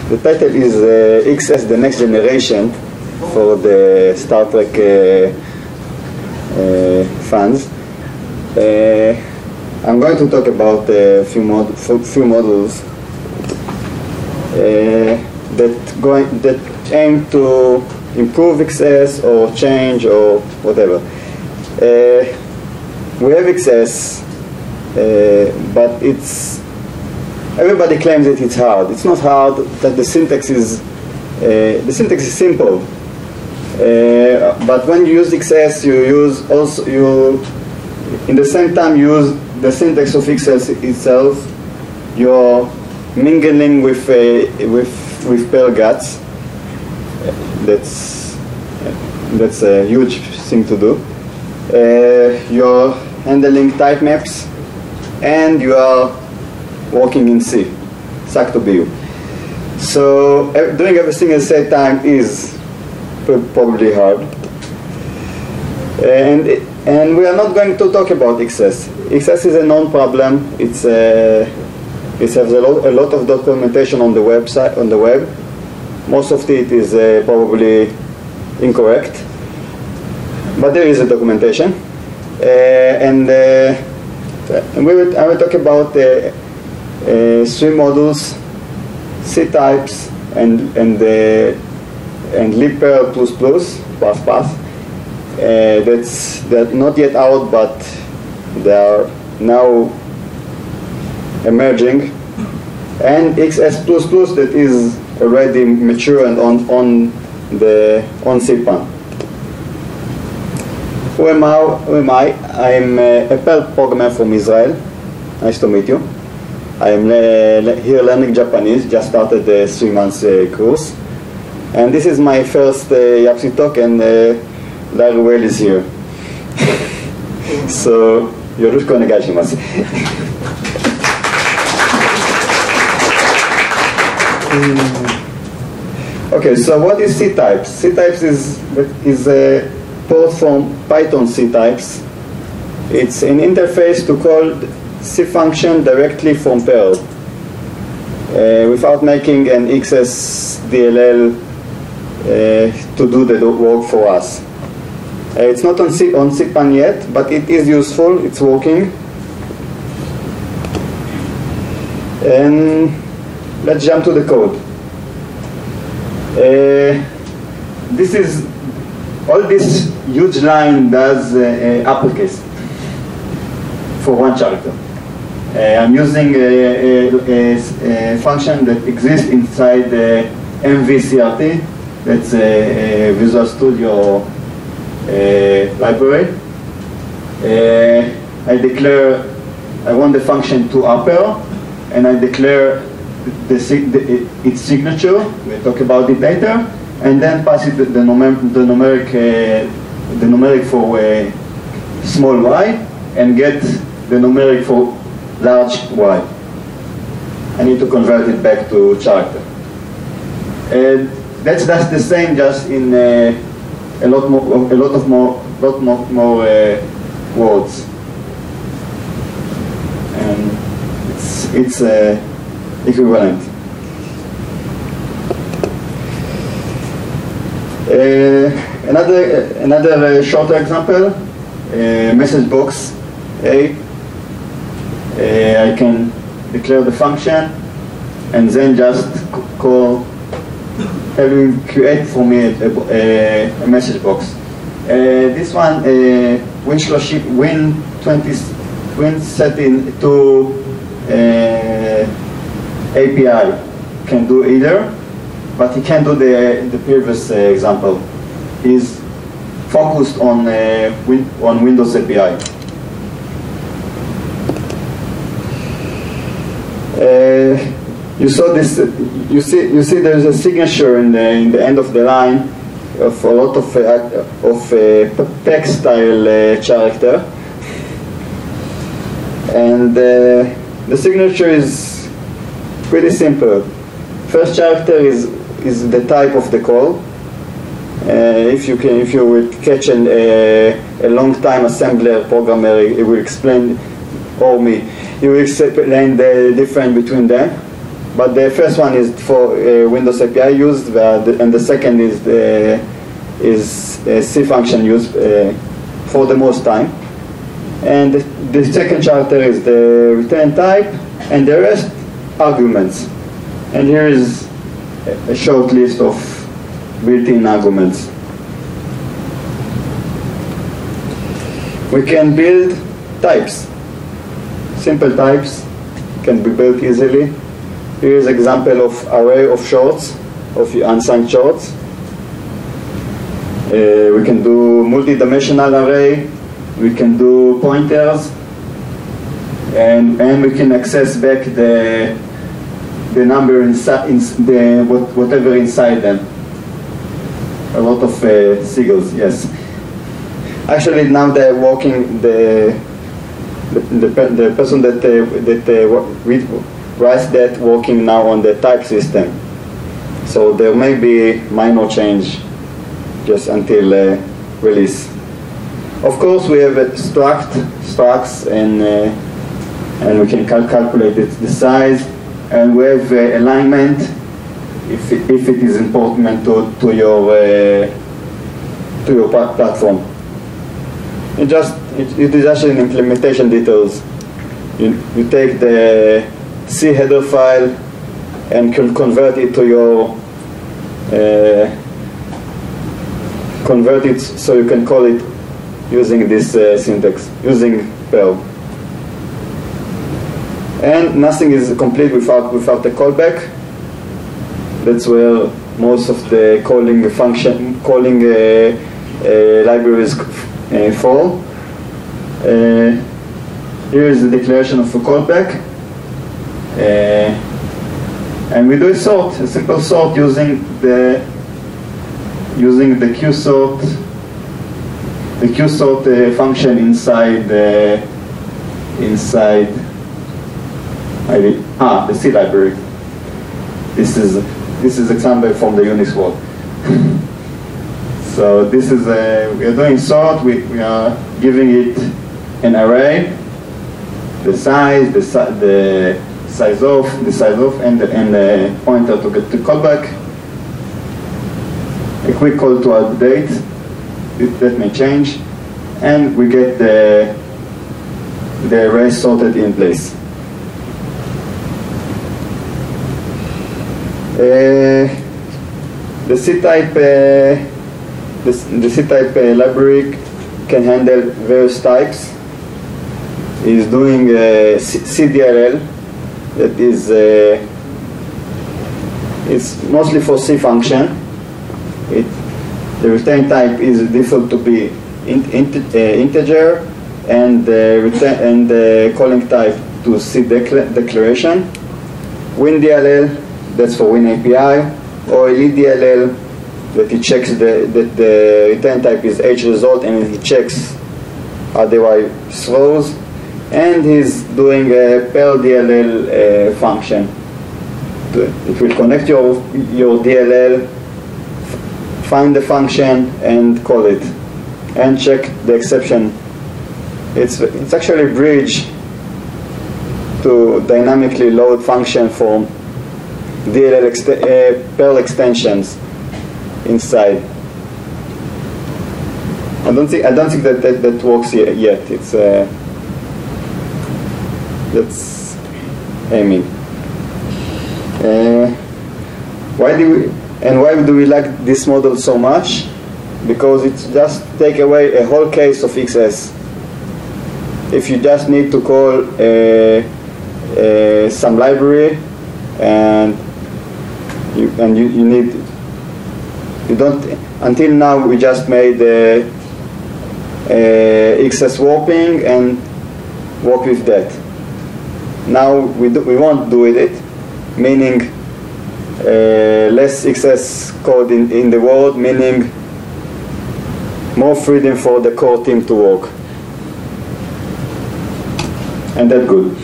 the title is XS, the next generation, for the Star Trek fans. I'm going to talk about a few modules that aim to improve XS or change or whatever. We have XS, but everybody claims that it's hard. It's not hard. That the syntax is simple. But when you use XS, you in the same time use the syntax of XS itself. You're mingling with Perl guts. That's a huge thing to do. You're handling type maps, and you are working in C, SAC2BU. So doing everything at the same time is probably hard. And we are not going to talk about XS. XS is a known problem. It has a lot of documentation on the website, on the web. Most of it is probably incorrect, but there is a documentation. I will talk about 3 modules: Ctypes and libperl++, they're not yet out, but they are now emerging, and XS++ that is already mature and on CPAN. Who am I? I'm a Perl programmer from Israel. Nice to meet you. I am here learning Japanese. Just started a 3 months course, and this is my first YAPC talk, and Larry Whale is here. So, yoroshiku onegai shimasu. Okay, so what is Ctypes? Ctypes is a port from Python Ctypes. It's an interface to call C function directly from Perl without making an XS DLL to do the work for us. It's not on CPAN yet, but it is useful. It's working. And let's jump to the code. All this huge line does uppercase for 1 character. I'm using a function that exists inside the MVCRT. That's a Visual Studio library. I want the function to upper, and I declare its signature. We'll talk about it later, and then pass it the numeric for small y, and get the numeric for large y. I need to convert it back to character. That's the same, just in a lot more words, and it's equivalent. Another shorter example, message box A. I can declare the function and then just create for me a message box. This one, Win setting to API can do either, but he can't do the previous example. He's focused on Windows API. You saw this. You see. There's a signature in the end of the line of a lot of PEG style character, and the signature is pretty simple. First character is the type of the call. If you would catch a long time assembler programmer, it will explain, or me, he will explain the difference between them. but the first one is for Windows API used, and the second is C function used for the most time. And the second character is the return type, and the rest arguments. And here is a short list of built-in arguments. We can build types. Simple types can be built easily. Here is an example of array of shorts, of unsigned shorts. We can do multi-dimensional array. We can do pointers, and we can access back the number inside, whatever inside them. A lot of seagulls, yes. Actually, now they're working. The person that writes that working now on the type system. So there may be minor change just until release. Of course, we have structs, and we can calculate the size, and we have alignment if it is important to your platform. It is actually an implementation details. You take the C header file and can convert it to your convert it so you can call it using this syntax, using Perl. And nothing is complete without the callback. That's where most of the calling libraries fall. Here is the declaration of a callback. And we do a sort, a simple sort using the qsort, function inside the C library. This is example from the Unix world. So this is we are doing sort. We are giving it an array, the size of, and the pointer to get to callback. A quick call to update. That may change, and we get the array sorted in place. The C-type library can handle various types. It's doing CDLL, that is it's mostly for C function. The return type is default to be integer, and the calling type to C declaration. WinDLL, that's for WinAPI, or LeadDLL, that it checks that the return type is H result, and it checks otherwise throws. And he's doing a Perl-DLL function. It will connect your DLL, find the function, and call it, and check the exception. It's actually a bridge to dynamically load function from DLL Perl extensions inside. I don't think that works yet. It's that's aiming. Why do we like this model so much? Because it just take away a whole case of XS. If you just need to call some library, and you don't. Until now, we just made XS warping and work with that. Now we won't do it, meaning less XS code in the world, meaning more freedom for the core team to work. And that's good.